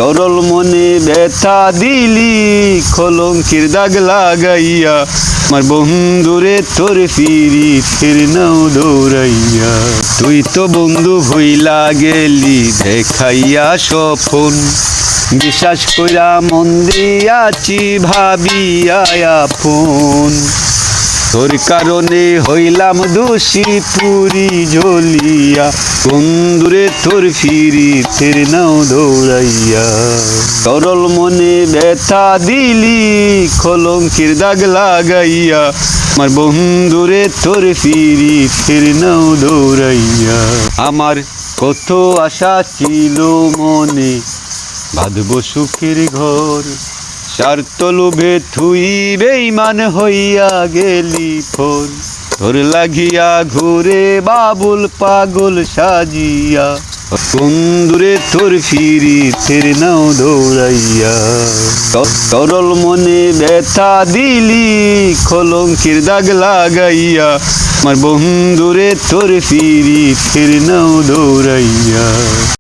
সরল মনে ব্যথা দিলি কলঙ্কের দাগ লাগাইয়া, আমার বন্ধুরে তোর ফিরিতের নাও দৌড়াইয়া। তুই তো বন্ধু ভুইলা গেলি দেখাইয়া স্বপন, বিশ্বাস কইরা মন দিয়াছি ভাবিয়া আপন। তোর কারণে হইলাম দোষী পুরি জ্বলিয়া, বন্ধুরে তোর ফিরিতের নাও দৌড়াইয়া। সরল মনে ব্যথা দিলি কলঙ্কের দাগ লাগাইয়া, আমার বন্ধুরে তোর ফিরিতের নাও দৌড়াইয়া। আমার কত আশা ছিল মনে বাঁধব সুখের ঘর, স্বার্থ লোভে থুই বেঈমান হইয়া গেলি ফোর। তোর লাগিয়া ঘুরে বাবুল পাগল সাজিয়া, বন্ধুরে তোর ফিরিতের নাও দৌড়াইয়া। সরল মনে ব্যথা দিলি কলঙ্কের দাগ লাগাইয়া, আমার বন্ধুরে তোর ফিরিতের নাও দৌড়াইয়া।